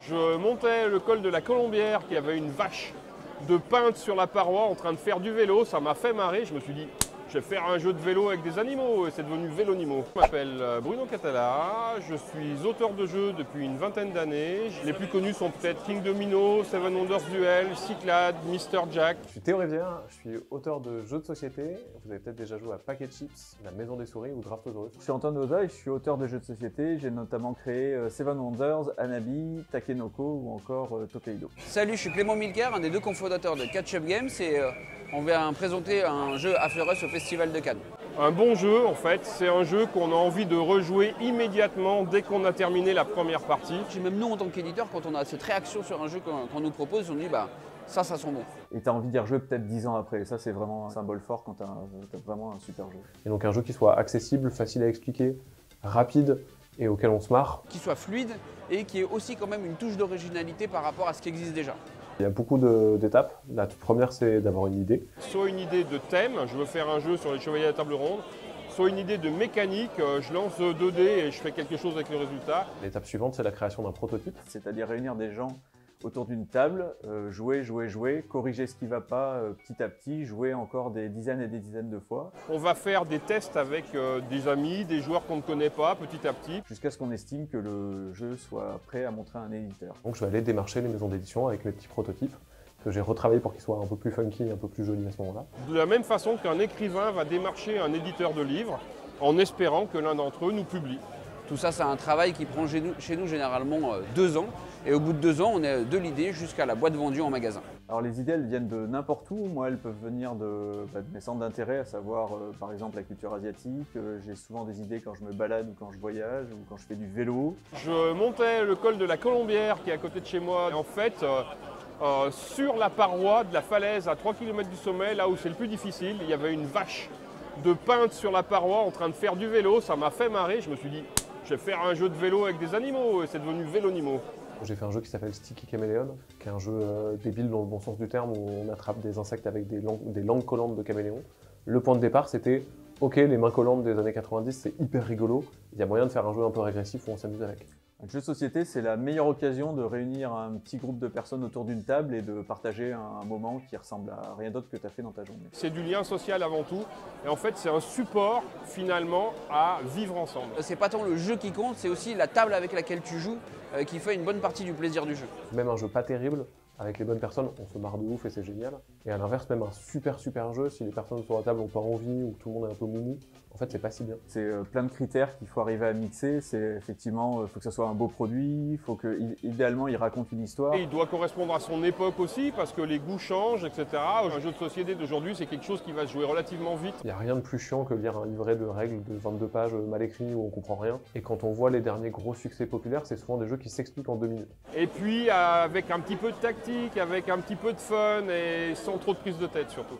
Je montais le col de la Colombière qui avait une vache de peinte sur la paroi en train de faire du vélo. Ça m'a fait marrer. Je me suis dit, je vais faire un jeu de vélo avec des animaux et c'est devenu Vélonimo. Je m'appelle Bruno Catala, je suis auteur de jeux depuis une vingtaine d'années. Les plus connus sont peut-être King Domino, Seven Wonders Duel, Cyclades, Mr. Jack. Je suis Théo Rivière, je suis auteur de jeux de société. Vous avez peut-être déjà joué à Packet Chips, La Maison des Souris ou Draftosaurus. Je suis Antoine Oza et je suis auteur de jeux de société. J'ai notamment créé Seven Wonders, Anabi, Takenoko ou encore Tokaido. Salut, je suis Clément Milker, un des deux cofondateurs de Catch Up Games et on vient présenter un jeu After Us au Festival de Cannes. Un bon jeu, en fait, c'est un jeu qu'on a envie de rejouer immédiatement dès qu'on a terminé la première partie. Même nous, en tant qu'éditeur, quand on a cette réaction sur un jeu qu'on nous propose, on dit bah ça sent bon. Et tu as envie d'y rejouer peut-être 10 ans après. Et ça, c'est vraiment un symbole fort quand tu as vraiment un super jeu. Et donc un jeu qui soit accessible, facile à expliquer, rapide et auquel on se marre. Qui soit fluide et qui ait aussi quand même une touche d'originalité par rapport à ce qui existe déjà. Il y a beaucoup d'étapes. La toute première, c'est d'avoir une idée. Soit une idée de thème, je veux faire un jeu sur les chevaliers à la table ronde, soit une idée de mécanique, je lance 2 dés et je fais quelque chose avec le résultat. L'étape suivante, c'est la création d'un prototype. C'est-à-dire réunir des gens autour d'une table, jouer, corriger ce qui ne va pas petit à petit, jouer encore des dizaines et des dizaines de fois. On va faire des tests avec des amis, des joueurs qu'on ne connaît pas petit à petit. Jusqu'à ce qu'on estime que le jeu soit prêt à montrer à un éditeur. Donc je vais aller démarcher les maisons d'édition avec mes petits prototypes que j'ai retravaillés pour qu'ils soient un peu plus funky, un peu plus jolis à ce moment-là. De la même façon qu'un écrivain va démarcher un éditeur de livres en espérant que l'un d'entre eux nous publie. Tout ça, c'est un travail qui prend chez nous généralement 2 ans. Et au bout de 2 ans, on est de l'idée jusqu'à la boîte vendue en magasin. Alors les idées, elles viennent de n'importe où. Moi, elles peuvent venir de mes centres d'intérêt, à savoir par exemple la culture asiatique. J'ai souvent des idées quand je me balade ou quand je voyage ou quand je fais du vélo. Je montais le col de la Colombière qui est à côté de chez moi. Et en fait, sur la paroi de la falaise à 3 km du sommet, là où c'est le plus difficile, il y avait une vache de peinte sur la paroi en train de faire du vélo. Ça m'a fait marrer. Je me suis dit, je vais faire un jeu de vélo avec des animaux et c'est devenu Vélonimo. J'ai fait un jeu qui s'appelle Sticky Chameleon, qui est un jeu débile dans le bon sens du terme, où on attrape des insectes avec des langues collantes de caméléons. Le point de départ, c'était « Ok, les mains collantes des années 90, c'est hyper rigolo, il y a moyen de faire un jeu un peu régressif où on s'amuse avec. » Un jeu de société, c'est la meilleure occasion de réunir un petit groupe de personnes autour d'une table et de partager un moment qui ressemble à rien d'autre que tu as fait dans ta journée. C'est du lien social avant tout, et en fait c'est un support finalement à vivre ensemble. C'est pas tant le jeu qui compte, c'est aussi la table avec laquelle tu joues qui fait une bonne partie du plaisir du jeu. Même un jeu pas terrible, avec les bonnes personnes, on se marre de ouf et c'est génial. Et à l'inverse, même un super jeu, si les personnes sur la table n'ont pas envie ou tout le monde est un peu moumou, en fait c'est pas si bien. C'est plein de critères qu'il faut arriver à mixer. C'est effectivement, il faut que ça soit un beau produit, il faut que idéalement il raconte une histoire. Et il doit correspondre à son époque aussi, parce que les goûts changent, etc. Un jeu de société d'aujourd'hui, c'est quelque chose qui va se jouer relativement vite. Il n'y a rien de plus chiant que lire un livret de règles de 22 pages mal écrit où on comprend rien. Et quand on voit les derniers gros succès populaires, c'est souvent des jeux qui s'expliquent en 2 minutes. Et puis avec un petit peu de tactique, avec un petit peu de fun et sans trop de prise de tête surtout.